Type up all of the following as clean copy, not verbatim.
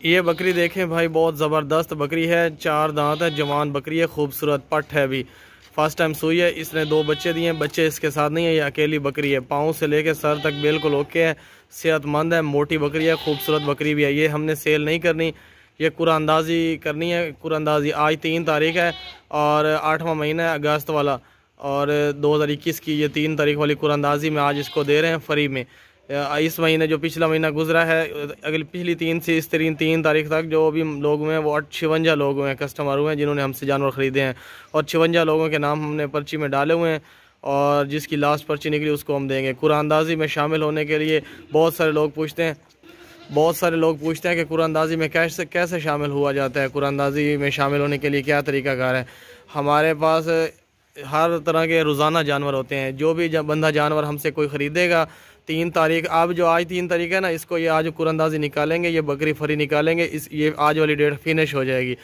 ये बकरी देखें भाई, बहुत ज़बरदस्त बकरी है। 4 दांत है, जवान बकरी है, खूबसूरत पट है। अभी फर्स्ट टाइम सुई है। इसने 2 बच्चे दिए हैं। बच्चे इसके साथ नहीं है, ये अकेली बकरी है। पाँव से लेके सर तक बिल्कुल ओके है, सेहतमंद है, मोटी बकरी है, खूबसूरत बकरी भी है। ये हमने सेल नहीं करनी, ये कुरानंदाजी करनी है। कुरानंदाजी आज 3 तारीख है और 8वां महीना है अगस्त वाला, और 2021 की ये 3 तारीख वाली कुरानंदाजी में आज इसको दे रहे हैं फ्री में। इस महीने जो पिछला महीना गुजरा है, अगली पिछली 3 से इस 3 तारीख तक जो भी लोग हुए हैं वो 56 लोग हुए हैं, कस्टमर हुए हैं जिन्होंने हमसे जानवर ख़रीदे हैं। और 56 लोगों के नाम हमने पर्ची में डाले हुए हैं, और जिसकी लास्ट पर्ची निकली उसको हम देंगे। कुरानंदाजी में शामिल होने के लिए बहुत सारे लोग पूछते हैं, कि कुरानंदाजी में कैसे कैसे शामिल हुआ जाता है, कुरानंदाजी में शामिल होने के लिए क्या तरीक़ाकार है। हमारे पास हर तरह के रोज़ाना जानवर होते हैं। जो भी बंदा जानवर हमसे कोई ख़रीदेगा, 3 तारीख, अब जो आज 3 तारीख है ना, इसको ये आज कुरानंदाजी निकालेंगे, ये बकरी फ्री निकालेंगे। ये आज वाली डेट फिनिश हो जाएगी।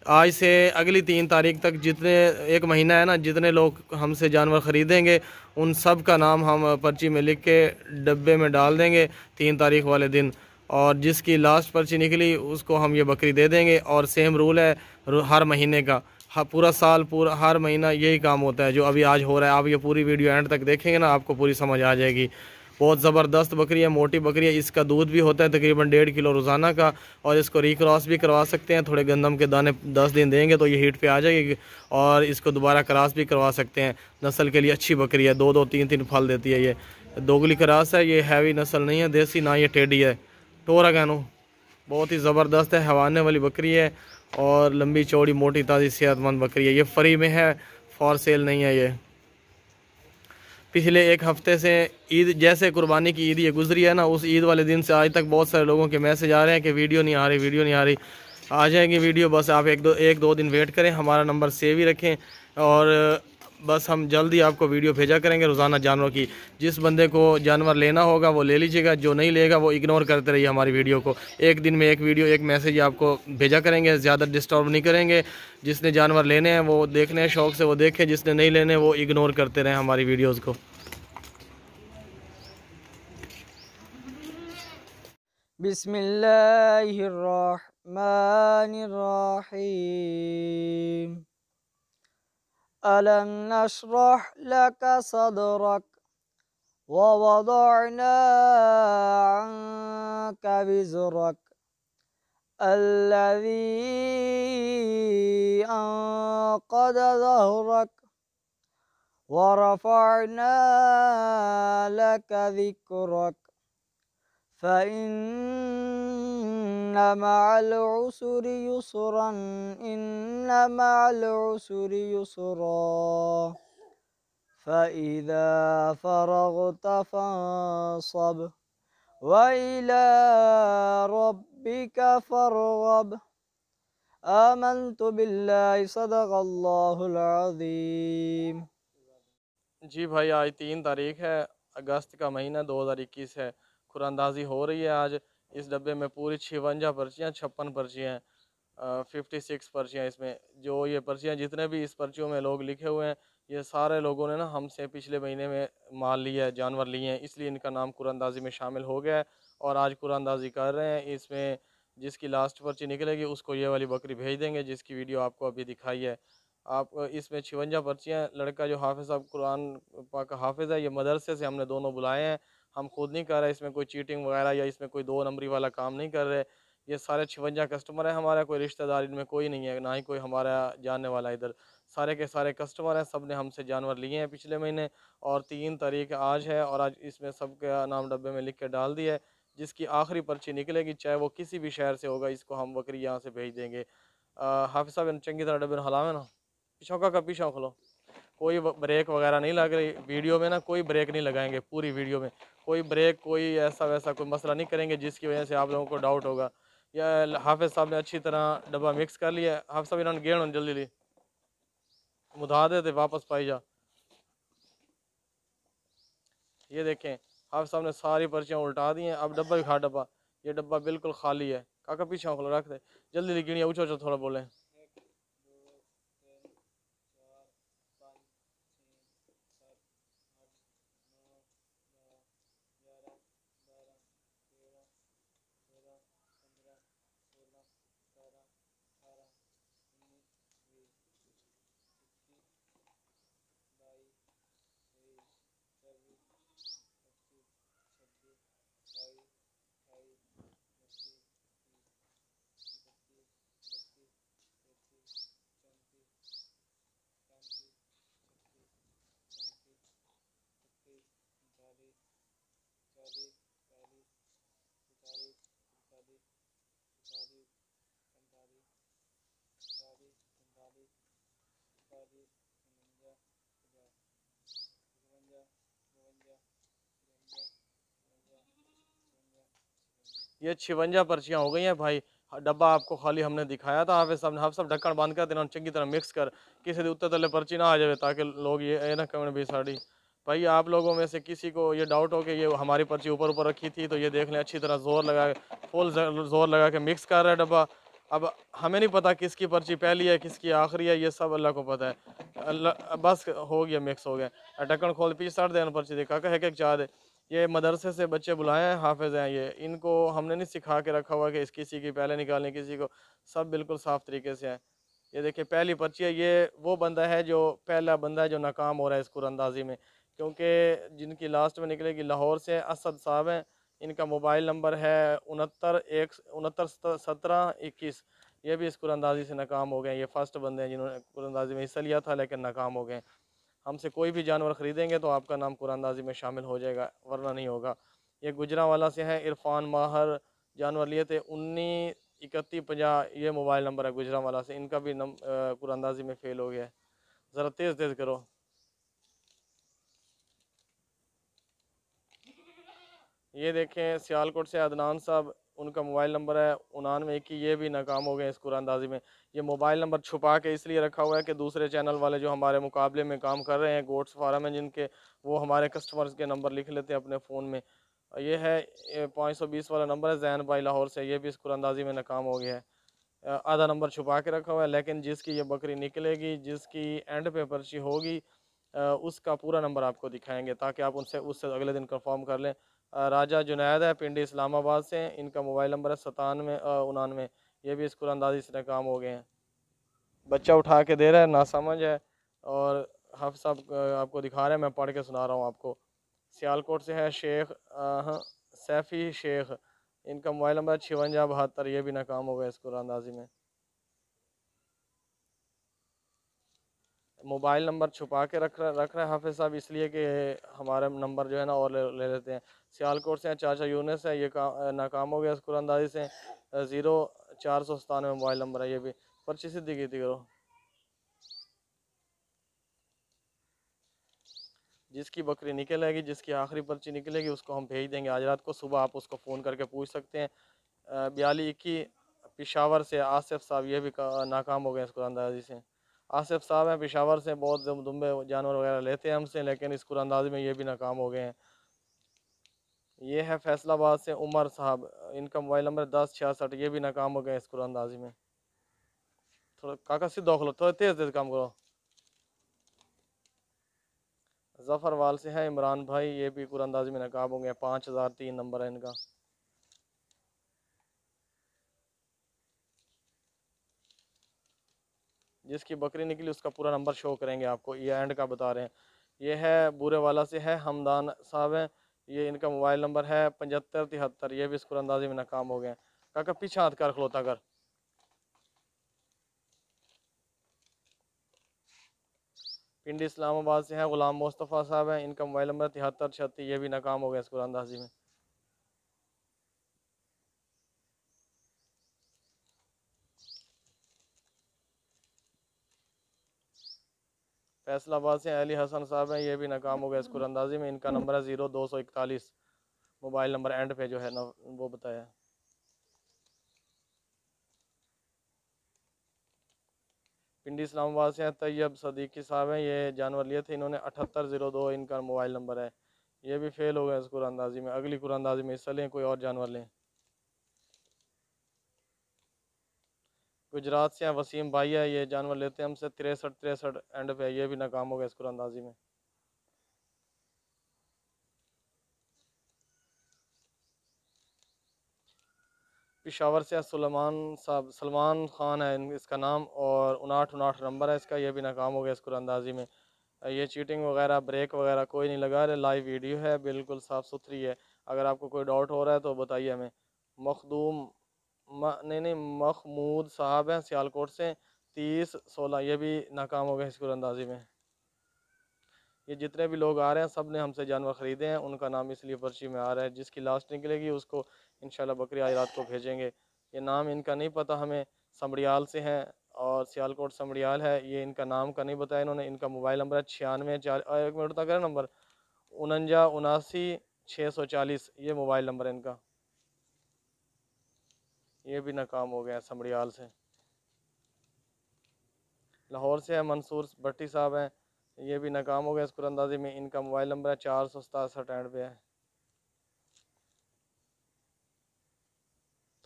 आज से अगली 3 तारीख तक जितने, 1 महीना है ना, जितने लोग हमसे जानवर ख़रीदेंगे उन सब का नाम हम पर्ची में लिख के डब्बे में डाल देंगे 3 तारीख वाले दिन, और जिसकी लास्ट पर्ची निकली उसको हम ये बकरी दे देंगे। और सेम रूल है हर महीने का, पूरा साल, पूरा हर महीना यही काम होता है जो अभी आज हो रहा है। आप ये पूरी वीडियो एंड तक देखेंगे ना, आपको पूरी समझ आ जाएगी। बहुत ज़बरदस्त बकरी है, मोटी बकरी है। इसका दूध भी होता है तकरीबन 1.5 किलो रोज़ाना का, और इसको रिक्रॉस भी करवा सकते हैं। थोड़े गंदम के दाने 10 दिन देंगे तो ये हीट पे आ जाएगी, और इसको दोबारा क्रॉस भी करवा सकते हैं। नस्ल के लिए अच्छी बकरी है, 2-2, 3-3 फल देती है। ये दोगली क्रॉस है, ये हैवी नस्ल नहीं है देसी, ना ये टेडी है। टोरागैनो बहुत ही ज़बरदस्त है, हवाने वाली बकरी है, और लंबी चौड़ी मोटी ताज़ी सेहतमंद बकरी है। ये फ्री में है, फॉर सेल नहीं है। ये पिछले 1 हफ़्ते से ईद, जैसे कुर्बानी की ईद ये गुजरी है ना, उस ईद वाले दिन से आज तक बहुत सारे लोगों के मैसेज आ रहे हैं कि वीडियो नहीं आ रही, वीडियो नहीं आ रही। आ जाएगी वीडियो, बस आप 1-2 दिन वेट करें। हमारा नंबर सेव ही रखें, और बस हम जल्दी आपको वीडियो भेजा करेंगे रोज़ाना जानवरों की। जिस बंदे को जानवर लेना होगा वो ले लीजिएगा, जो नहीं लेगा वो इग्नोर करते रहिए हमारी वीडियो को। एक दिन में एक वीडियो, एक मैसेज आपको भेजा करेंगे, ज़्यादा डिस्टर्ब नहीं करेंगे। जिसने जानवर लेने हैं वो देखने हैं, शौक़ से वो देखें, जिसने नहीं लेने वो इग्नोर करते रहें हमारी वीडियोज़ को। बिस्मिल्लाहिर्रहमानिर्रहीम। अलम नशरह लका सदरक व वदअना अन्का विज़रक अल्लज़ी अंक़द ज़हरक व रफ़अना लका ज़िक्रक फ़इन्न मअल उसरि युस्रन इन्न मअल उसरि युस्रा फ़इज़ा फ़रग़त फ़ंसब व इला रब्बिक फ़रग़ब। आमन्तु बिल्लाहि सदक़ल्लाहुल अज़ीम। जी भाई, आज 3 तारीख है, अगस्त का महीना 2021 है। कुरानंदाजी हो रही है आज। इस डब्बे में पूरी 56 पर्चियाँ, 56 पर्चियाँ हैं, 56 पर्चियाँ इसमें। जो ये पर्चियाँ, जितने भी इस पर्चियों में लोग लिखे हुए हैं, ये सारे लोगों ने ना हमसे पिछले महीने में माल लिया है, जानवर लिए हैं, इसलिए इनका नाम कुरानंदाजी में शामिल हो गया है, और आज कुरानंदाजी कर रहे हैं। इसमें जिसकी लास्ट पर्ची निकलेगी उसको ये वाली बकरी भेज देंगे, जिसकी वीडियो आपको अभी दिखाई है। आप इसमें 56 पर्चियाँ। लड़का जो हाफिज़ साहब कुरान पाक का हाफिज़ है, ये मदरसे से हमने दोनों बुलाए हैं। हम खुद नहीं कर रहे इसमें कोई चीटिंग वगैरह, या इसमें कोई 2 नंबरी वाला काम नहीं कर रहे। ये सारे 56 कस्टमर हैं हमारा, कोई रिश्तेदार इनमें कोई नहीं है, ना ही कोई हमारा जानने वाला इधर। सारे के सारे कस्टमर हैं, सब ने हमसे जानवर लिए हैं पिछले महीने, और 3 तारीख आज है, और आज इसमें सब का नाम डब्बे में लिख के डाल दिया है। जिसकी आखिरी पर्ची निकलेगी, चाहे वो किसी भी शहर से होगा, इसको हम बकरी यहाँ से भेज देंगे। हाफिज़ साहब चंगी तरह डब्बे हलावे ना, पीछों का पीछों खोलो। कोई ब्रेक वगैरह नहीं लग रही वीडियो में ना, कोई ब्रेक नहीं लगाएंगे पूरी वीडियो में। कोई ब्रेक, कोई ऐसा वैसा कोई मसला नहीं करेंगे जिसकी वजह से आप लोगों को डाउट होगा। या हाफिज़ साहब ने अच्छी तरह डब्बा मिक्स कर लिया है। हाफिज़ साहब इन्होंने गेड़ जल्दी ली मुधा देते वापस पाई जा। ये देखें, हाफिज़ साहब ने सारी पर्चियाँ उल्टा दी हैं। अब डब्बा भी खा डब्बा, ये डब्बा बिल्कुल खाली है। काका पीछे खोलो, रख दे जल्दी गिनिया, ऊँचा ऊँचा थोड़ा बोले। ये 56 पर्चियाँ हो गई हैं भाई। डब्बा आपको खाली हमने दिखाया था, हाफिज़ साहब ढक्कन बंद कर देना चंगी तरह मिक्स कर, किसी उत्ते तले पर्ची ना आ जाए, ताकि लोग ये ना कमेंट भी साड़ी। भाई आप लोगों में से किसी को ये डाउट हो कि ये हमारी पर्ची ऊपर ऊपर रखी थी, तो ये देख लें, अच्छी तरह जोर लगा के, फुल जोर लगा के मिक्स कर रहा है डब्बा। अब हमें नहीं पता किसकी पर्ची पहली है किसकी आखिरी है, ये सब अल्लाह को पता है। अल्लाह बस हो गया, मिक्स हो गया। ढक्कन खोल पीछे सट देना पर्ची देखा का है कि चाह दे। ये मदरसे से बच्चे बुलाए हैं, हाफिज़ हैं ये, इनको हमने नहीं सिखा के रखा हुआ कि इस किसी की पहले निकालनी किसी को, सब बिल्कुल साफ़ तरीके से है। ये देखिए पहली पर्ची है, ये वो बंदा है जो पहला बंदा है जो नाकाम हो रहा है इस कुरअंदाज़ी में, क्योंकि जिनकी लास्ट में निकलेगी लाहौर से असद साहब हैं। इनका मोबाइल नंबर है 691721। ये भी इस कुरअंदाज़ी से नाकाम हो गए। ये फर्स्ट बंदे हैं जिन्होंने कुरअंदाज़ी में हिस्सा लिया था लेकिन नाकाम हो गए। हमसे कोई भी जानवर ख़रीदेंगे तो आपका नाम कुरानदाजी में शामिल हो जाएगा, वरना नहीं होगा। ये गुजरांवाला से हैं, इरफान माहर, जानवर लिए थे 193150, ये मोबाइल नंबर है गुजरांवाला से। इनका भी कुरानदाजी में फ़ेल हो गया है। ज़रा तेज़ तेज़ करो। ये देखें सियालकोट से अदनान साहब, उनका मोबाइल नंबर है 9921, ये भी नाकाम हो गए इस कुरानदाजी में। ये मोबाइल नंबर छुपा के इसलिए रखा हुआ है कि दूसरे चैनल वाले जो हमारे मुकाबले में काम कर रहे हैं, गोट्स फार्म हैं जिनके, वो हमारे कस्टमर्स के नंबर लिख लेते हैं अपने फ़ोन में। ये है 520 वाला नंबर है जैन भाई लाहौर से, ये भी इस कुरानदाजी में नाकाम हो गया है। आधा नंबर छुपा के रखा हुआ है, लेकिन जिसकी ये बकरी निकलेगी, जिसकी एंड पे पर्ची होगी, उसका पूरा नंबर आपको दिखाएंगे ताकि आप उनसे उससे अगले दिन कंफर्म कर लें। राजा जुनैद है, पिंडी इस्लामाबाद से, इनका मोबाइल नंबर है 9799। ये भी इस कुरानदाजी से नाकाम हो गए हैं। बच्चा उठा के दे रहा है, नासमझ है। और हाफ़िज़ साहब आपको दिखा रहे हैं, मैं पढ़ के सुना रहा हूँ आपको। सियालकोट से है शेख सैफ़ी शेख, इनका मोबाइल नंबर है 5672, ये भी नाकाम हो गया इस कुरानदाजी में। मोबाइल नंबर छुपा के रख रहा है हाफिज़ साहब, इसलिए कि हमारा नंबर जो है ना और ले लेते हैं। सियालकोट से चाचा यूनुस है, ये नाकाम हो गया इस कुरानदाजी से। 0497 मोबाइल नंबर है, ये भी पर्ची सीधी की थी करो। जिसकी बकरी निकलेगी, जिसकी आखिरी पर्ची निकलेगी, उसको हम भेज देंगे आज रात को। सुबह आप उसको फ़ोन करके पूछ सकते हैं। 4221 पेशावर से आसिफ साहब, ये भी नाकाम हो गए इस कुरानदाजी से। आसिफ साहब हैं पेशावर से, बहुत दुम्बे जानवर वगैरह लेते हैं हमसे, लेकिन इस कुरानदाजी में ये भी नाकाम हो गए हैं। ये है फैसलाबाद से उमर साहब, इनका मोबाइल नंबर 1066, ये भी नाकाम हो गए इस कुरानदाजी में। थोड़ा काका सीधा खोलो, थोड़ा तेज़ तेज़ काम करो। जफ़रवाल से है इमरान भाई, ये भी कुरानदाजी में नाकाम हो गए। 5003 नंबर है इनका। जिसकी बकरी निकली उसका पूरा नंबर शो करेंगे आपको, ये एंड का बता रहे हैं। ये है बुरे वाला से है हमदान साहब हैं, ये इनका मोबाइल नंबर है 7573, ये भी इस कुरानदाजी में नाकाम हो गए। काका पीछे हाथ कर खलोता कर। पिंडी इस्लामाबाद से है गुलाम मुस्तफ़ा साहब हैं, इनका मोबाइल नंबर 7336, ये भी नाकाम हो गया इस कुरानदाजी में। फैसलाबाद से अली हसन साहब हैं, ये भी नाकाम हो गया इस कुरानदाजी में। इनका नंबर है 0241, मोबाइल नंबर एंड पे जो है ना वो बताया। पिंडी इस्लामाबाद से हैं तैयब सदीकी साहब हैं, ये जानवर लिए थे इन्होंने 7802, इनका मोबाइल नंबर है। ये भी फेल हो गया इस कुरानदाजी में। अगली कुरानदाजी में हिस्सा लें, कोई और जानवर लें। गुजरात से हैं वसीम भाई है, ये जानवर लेते हैं हमसे 6363 एंड पे, ये भी नाकाम हो गया इस कुरानदाजी में। पिशावर से सलमान साहब, सलमान खान है इसका नाम, और 5959 नंबर है इसका, ये भी नाकाम हो गया इस कुरानदाजी में। ये चीटिंग वगैरह ब्रेक वगैरह कोई नहीं लगा रहे, लाइव वीडियो है, बिल्कुल साफ़ सुथरी है। अगर आपको कोई डाउट हो रहा है तो बताइए हमें। मखदूम नहीं महमूद साहब हैं सियालकोट से, 3016, ये भी नाकाम हो गए इस कुरानदाजी में। ये जितने भी लोग आ रहे हैं सब ने हमसे जानवर ख़रीदे हैं, उनका नाम इसलिए पर्ची में आ रहा है। जिसकी लास्ट निकलेगी उसको इंशाल्लाह बकरी आज रात को भेजेंगे। ये नाम इनका नहीं पता हमें, समड़ियाल से हैं और सियालकोट समड़ियाल है। ये इनका नाम का नहीं बताया इन्होंने। इनका मोबाइल नंबर है 96 एक मिनट तक है नंबर 49 79 640, ये मोबाइल नंबर है इनका। ये भी नाकाम हो गया है समड़ियाल से। लाहौर से है मंसूर भट्टी साहब हैं, ये भी नाकाम हो गया इस कुरंदाजी में। इनका मोबाइल नंबर है 467 पे है।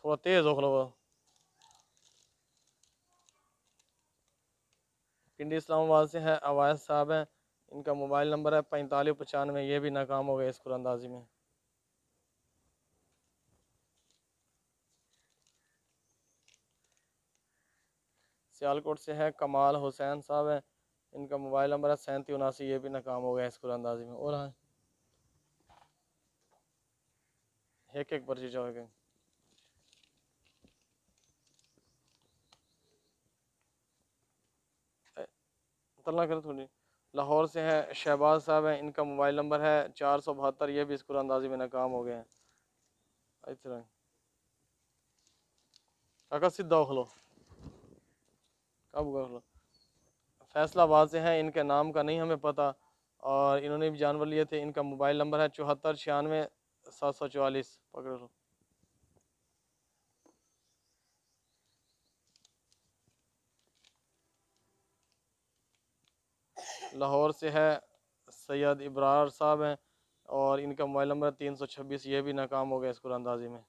थोड़ा तेज़ हो लो। पिंडी इस्लामाबाद से है अवायद साहब हैं, इनका मोबाइल नंबर है 4595, ये भी नाकाम हो गए इस कुरंदाजी में। सियालकोट से है कमाल हुसैन साहब हैं, इनका मोबाइल नंबर है 3779, ये भी नाकाम हो गया इस कुरंदाजी में। और हाँ एक एक पर्ची जाओगे। तल्ला कर थोड़ी। लाहौर से है शहबाज साहब हैं, इनका मोबाइल नंबर है 472, ये भी इस कुरंदाजी में नाकाम हो गए हैं। इस तरह काका सीधा उखलो कब उखलो। फैसलाबाद से हैं, इनके नाम का नहीं हमें पता और इन्होंने भी जानवर लिए थे। इनका मोबाइल नंबर है 7496 744, पकड़ लो। लाहौर से है सैयद इब्रार साहब हैं और इनका मोबाइल नंबर है 326, ये भी नाकाम हो गया इस कुरंदाजी में।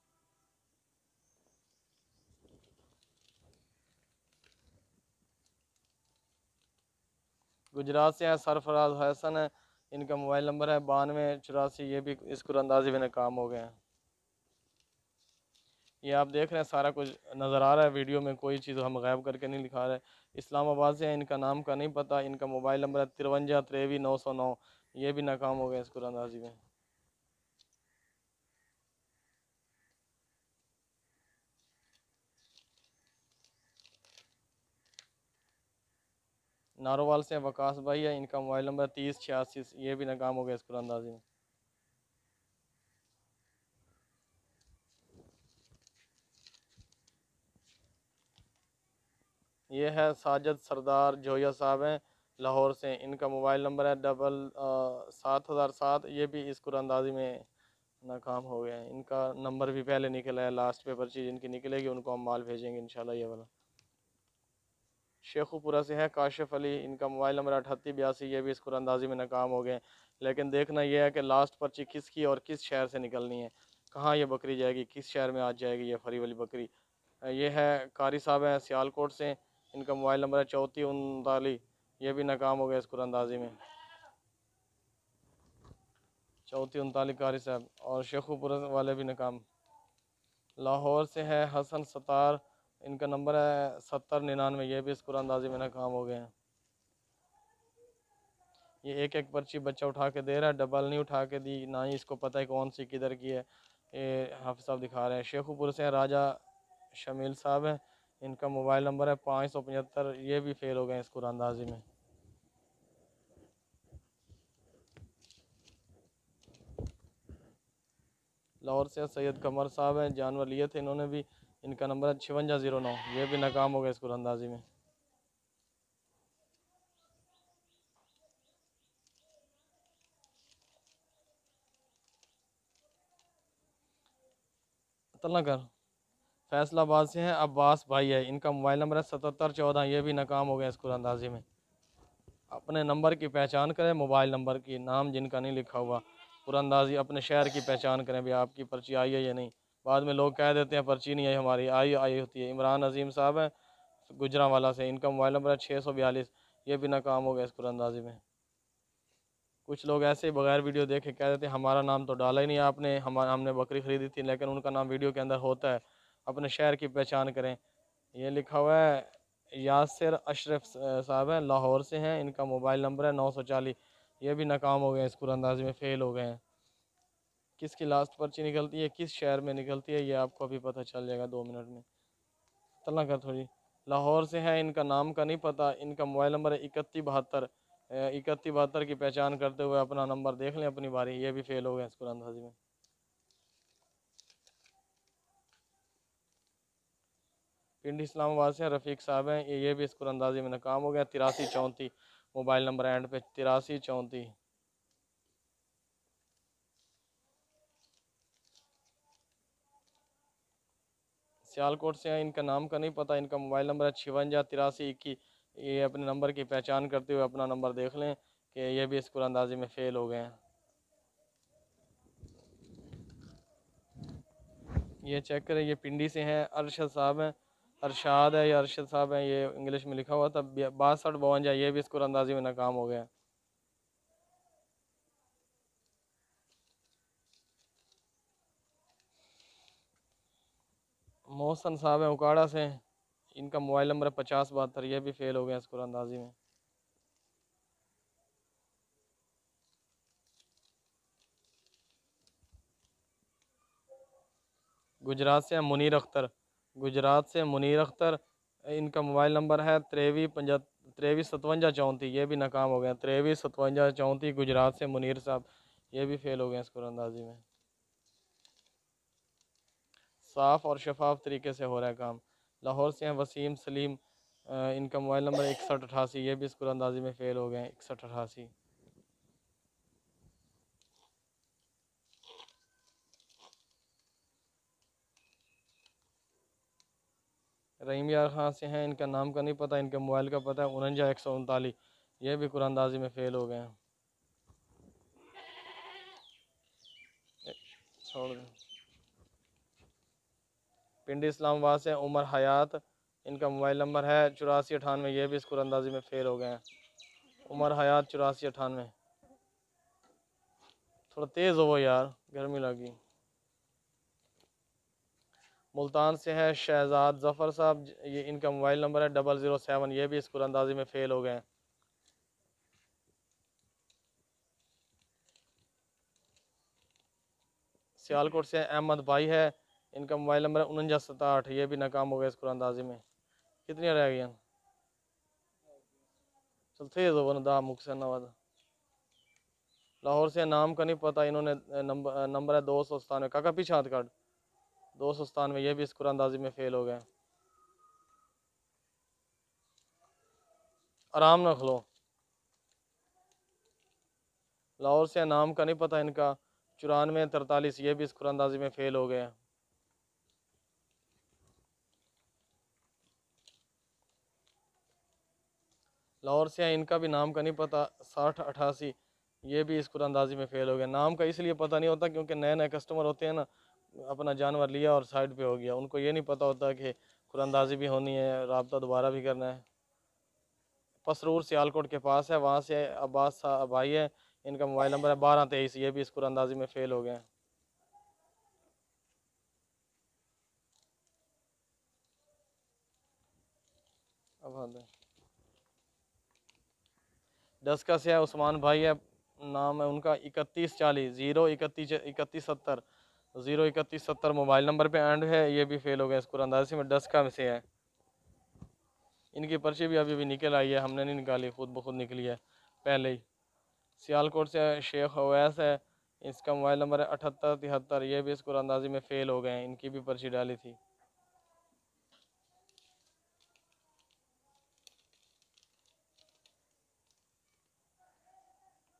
गुजरात से है सरफराज हसन है, इनका मोबाइल नंबर है 9284, ये भी इस कुरंदाजी में नाकाम हो गए हैं। ये आप देख रहे हैं सारा कुछ नज़र आ रहा है वीडियो में, कोई चीज़ हम गायब करके नहीं लिखा रहे हैं। इस्लामाबाद से है, इनका नाम का नहीं पता, इनका मोबाइल नंबर है 53 63 909, ये भी नाकाम हो गए इस कुरंदाजी में। नारोवाल से वकास भाई है, इनका मोबाइल नंबर 30 86, ये भी नाकाम हो गया इस कुरंदाजी में। ये है साजिद सरदार जोया साहब हैं लाहौर से, इनका मोबाइल नंबर है 7007, ये भी इस कुरंदाजी में नाकाम हो गए हैं। इनका नंबर भी पहले निकला है, लास्ट पेपर चीज़ इनकी निकलेगी उनको हम माल भेजेंगे इंशाल्लाह। ये वाला शेखुपुरा से है काशिफ अली, इनका मोबाइल नंबर 3882, ये भी इस कुरंदाजी में नाकाम हो गए। लेकिन देखना यह है कि लास्ट पर्ची किसकी और किस शहर से निकलनी है, कहाँ ये बकरी जाएगी, किस शहर में आज जाएगी ये फरी वाली बकरी। ये है कारी साहब हैं सियालकोट से, इनका मोबाइल नंबर है 3439, ये भी नाकाम हो गया इस कुरंदाजी में। 3439 कारी साहब और शेखुपुरा वाले भी नाकाम। लाहौर से है हसन सतार, इनका नंबर है 7099, ये भी इस कुरंदाजी में नाकाम हो गए हैं। ये एक एक पर्ची बच्चा उठा के दे रहा है, डबल नहीं उठा के दी, ना ही इसको पता है कौन सी किधर की है। ये हाफिज साहब दिखा रहे हैं। शेखुपुर से राजा शमील साहब हैं, इनका मोबाइल नंबर है 575, ये भी फेल हो गए इस कुरंदाजी में। लाहौर से सैयद कमर साहब हैं, जानवर लिए थे इन्होंने भी, इनका नंबर है 5609, ये भी नाकाम हो गए इस कुरंदाजी में। तल्ला कर फैसलाबाद से हैं अब्बास भाई है, इनका मोबाइल नंबर है 7714, ये भी नाकाम हो गया इस कुरंदाजी में। अपने नंबर की पहचान करें, मोबाइल नंबर की, नाम जिनका नहीं लिखा हुआ, कुरंदाजी अपने शहर की पहचान करें भी आपकी पर्ची आई है या नहीं। बाद में लोग कह देते हैं पर्ची नहीं आई हमारी, आई आई होती है। इमरान अजीम साहब हैं गुजरांवाला से, इनका मोबाइल नंबर है 642, ये भी नाकाम हो गया इस कुरंदाजी में। कुछ लोग ऐसे ही बगैर वीडियो देखे कह देते हैं हमारा नाम तो डाला ही नहीं आपने, हमने बकरी ख़रीदी थी, लेकिन उनका नाम वीडियो के अंदर होता है। अपने शहर की पहचान करें। ये लिखा हुआ है यासिर अशरफ साहब हैं, लाहौर से हैं, इनका मोबाइल नंबर है 940, ये भी नाकाम हो गए इस कुरंदाजी में, फ़ेल हो गए हैं। किसकी लास्ट पर्ची निकलती है, किस शहर में निकलती है, ये आपको अभी पता चल जाएगा 2 मिनट में। तला कर थोड़ी। लाहौर से है, इनका नाम का नहीं पता, इनका मोबाइल नंबर है 3172, 3172 की पहचान करते हुए अपना नंबर देख लें अपनी बारी, ये भी फेल हो गए इस कुरंदाजी में। पिंडी इस्लामाबाद से रफ़ीक साहब हैं, ये भी इस कुरंदाजी में नाकाम हो गया। 8334 मोबाइल नंबर एंड पे 8334। सियालकोट से हैं, इनका नाम का नहीं पता, इनका मोबाइल नंबर है 56 83 21। ये अपने नंबर की पहचान करते हुए अपना नंबर देख लें कि ये भी इस कुरंदाजी में फ़ेल हो गए हैं। ये चेक करें, ये पिंडी से हैं, अरशद साहब हैं, अरशाद है या अरशद साहब हैं, ये इंग्लिश में लिखा हुआ था। 6252, ये भी इस कुरंदाजी में नाकाम हो गया। मोहसन साहब हैं उकाड़ा से, इनका मोबाइल नंबर है 5072, ये भी फ़ेल हो गया इस कुरंदाजी में। गुजरात से हैं मुनीर अख्तर, गुजरात से मुनीर अख्तर, इनका मोबाइल नंबर है 535734, ये भी नाकाम हो गया। 535734 गुजरात से मुनीर साहब, ये भी फ़ेल हो गए इस कुरंदाजी में। साफ़ और शफाफ तरीके से हो रहा है काम। लाहौर से हैं वसीम सलीम, इनका मोबाइल नंबर 6188, ये भी इस कुरंदाजी में फ़ेल हो गए हैं। 6188। रहीम यार खां से हैं, इनका नाम का नहीं पता, इनके मोबाइल का पता है 49 139, ये भी कुरंदाजी में फ़ेल हो गए हैं। छोड़ दें। पिंडी इस्लामाबाद से उमर हयात, इनका मोबाइल नंबर है 8498, ये भी इस कुरंदाजी में फ़ेल हो गए हैं। उमर हयात 8498। थोड़ा तेज़ हो यार, गर्मी लगी। मुल्तान से है शहजाद ज़फ़र साहब, ये इनका मोबाइल नंबर है 007, ये भी इस कुरंदाजी में फ़ेल हो गए हैं। सियालकोट से अहमद भाई है, इनका मोबाइल नंबर है 49 ये भी नाकाम हो गया इस कुरंदाजी में। कितनी रह गई? चल तेज़ हो ना दा मुख से नवाद। लाहौर से नाम का नहीं पता, इन्होंने नंबर है 297, काका पीछे हाथ काट। 297, ये भी इस कुरंदाजी में फ़ेल हो गए। आराम न खलो। लाहौर से नाम का नहीं पता, इनका 94 43, ये भी इस कुरंदाजी में फ़ेल हो गए। लाहौर से इनका भी नाम का नहीं पता, 60 88, ये भी इस कुरंदाजी में फ़ेल हो गया। नाम का इसलिए पता नहीं होता क्योंकि नए नए कस्टमर होते हैं ना, अपना जानवर लिया और साइड पे हो गया, उनको ये नहीं पता होता कि कुरंदाजी भी होनी है, रब्ता दोबारा भी करना है। पसरूर सियालकोट के पास है, वहाँ से अब्बास भाई है, इनका मोबाइल नंबर है 1223, ये भी इस कुरंदाजी में फ़ेल हो गए। अब डस्का से है उस्मान भाई है, नाम है उनका 3140 03170 03170 मोबाइल नंबर पे एंड है, ये भी फ़ेल हो गए इस कुरंदाजी में। डस्का में से है, इनकी पर्ची भी अभी निकल आई है, हमने नहीं निकाली, खुद ब खुद निकली है पहले ही। सियालकोट से शेख अवैस है, इसका मोबाइल नंबर है 7873, ये भी इस कुरंदाजी में फ़ेल हो गए हैं, इनकी भी पर्ची डाली थी।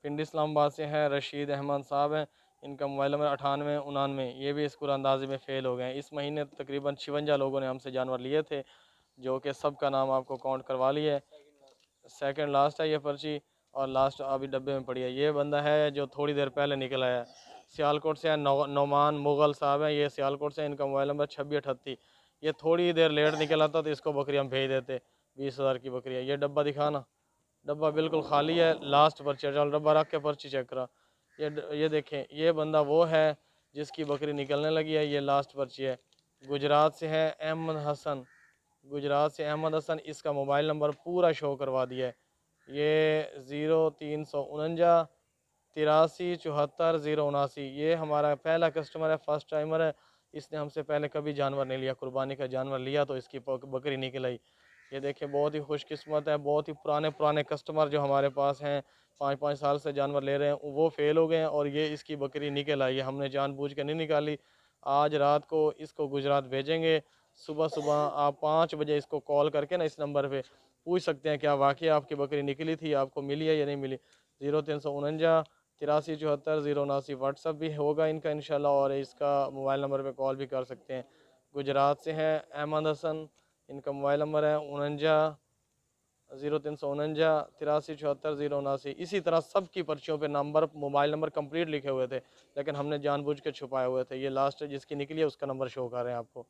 पिंडी इस्लामाबाद से हैं रशीद अहमद साहब हैं, इनका मोबाइल नंबर 9899, ये भी इस कुरंदाजी में फ़ेल हो गए हैं। इस महीने तकरीबन 56 लोगों ने हमसे जानवर लिए थे, जो कि सब का नाम आपको काउंट करवा लिया है। सेकंड लास्ट है ये पर्ची, और लास्ट अभी डब्बे में पड़ी है। ये बंदा है जो थोड़ी देर पहले निकल आया, सियालकोट से है नौमान मुग़ल साहब हैं, ये सियालकोट से, इनका मोबाइल नंबर 2638। ये थोड़ी देर लेट निकल आता तो इसको बकरी हम भेज देते, 20,000 की बकरी है। ये डब्बा दिखाना, डब्बा बिल्कुल खाली है, लास्ट पर्ची है, चल डब्बा रख के पर्ची चेक करा। ये देखें, ये बंदा वो है जिसकी बकरी निकलने लगी है, ये लास्ट पर्ची है। गुजरात से है अहमद हसन, गुजरात से अहमद हसन, इसका मोबाइल नंबर पूरा शो करवा दिया है। ये 0349 83 74 079, ये हमारा पहला कस्टमर है, फर्स्ट टाइमर है, इसने हमसे पहले कभी जानवर नहीं लिया, कुर्बानी का जानवर लिया तो इसकी बकरी निकल आई। ये देखें, बहुत ही खुशकिस्मत है, बहुत ही पुराने पुराने कस्टमर जो हमारे पास हैं, 5 5 साल से जानवर ले रहे हैं, वो फेल हो गए हैं और ये इसकी बकरी निकल आई है। हमने जानबूझ के नहीं निकाली। आज रात को इसको गुजरात भेजेंगे, सुबह सुबह आप 5 बजे इसको कॉल करके ना इस नंबर पे पूछ सकते हैं क्या वाकई आपकी बकरी निकली थी, आपको मिली है या नहीं मिली। 0349 83 74 079 व्हाट्सअप भी होगा इनका इंशाल्लाह, और इसका मोबाइल नंबर पे कॉल भी कर सकते हैं। गुजरात से हैं अहमद हसन, इनका मोबाइल नंबर है 49 0349 83 74 079। इसी तरह सब की पर्चियों पे नंबर मोबाइल नंबर कंप्लीट लिखे हुए थे, लेकिन हमने जानबूझ के छुपाए हुए थे। ये लास्ट जिसकी निकली है उसका नंबर शो कर रहे हैं आपको।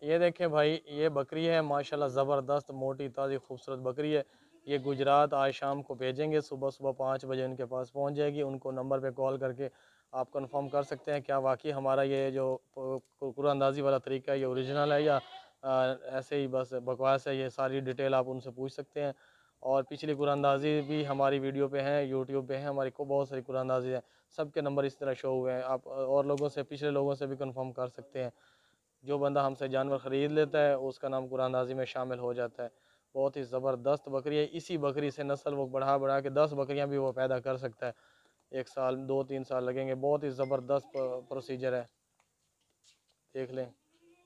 ये देखें भाई, ये बकरी है माशाल्लाह ज़बरदस्त मोटी ताज़ी खूबसूरत बकरी है। ये गुजरात आज शाम को भेजेंगे, सुबह सुबह 5 बजे उनके पास पहुंच जाएगी। उनको नंबर पे कॉल करके आप कंफर्म कर सकते हैं क्या वाकई हमारा ये जो कुरानंदाजी वाला तरीका है ये ओरिजिनल है या ऐसे ही बस बकवास है। ये सारी डिटेल आप उनसे पूछ सकते हैं। और पिछली कुरानंदाजी भी हमारी वीडियो पे हैं, यूट्यूब पे हैं हमारी को बहुत सारी कुरानंदाजी है, सबके नंबर इस तरह शो हुए हैं। आप और लोगों से, पिछले लोगों से भी कंफर्म कर सकते हैं। जो बंदा हमसे जानवर ख़रीद लेता है उसका नाम कुरानंदाजी में शामिल हो जाता है। बहुत ही ज़बरदस्त बकरी है। इसी बकरी से नस्ल वो बढ़ा बढ़ा के 10 बकरियां भी वो पैदा कर सकता है। 1 साल 2-3 साल लगेंगे। बहुत ही ज़बरदस्त प्रोसीजर है। देख लें,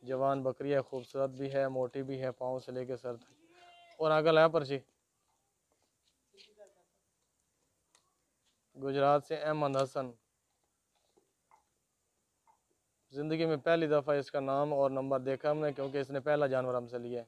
जवान बकरी है, खूबसूरत भी है, मोटी भी है, पाँव से लेके सर तक। और आगे लाया पर्ची। गुजरात से अहमद हसन, ज़िंदगी में पहली दफ़ा इसका नाम और नंबर देखा हमने, क्योंकि इसने पहला जानवर हमसे लिया है।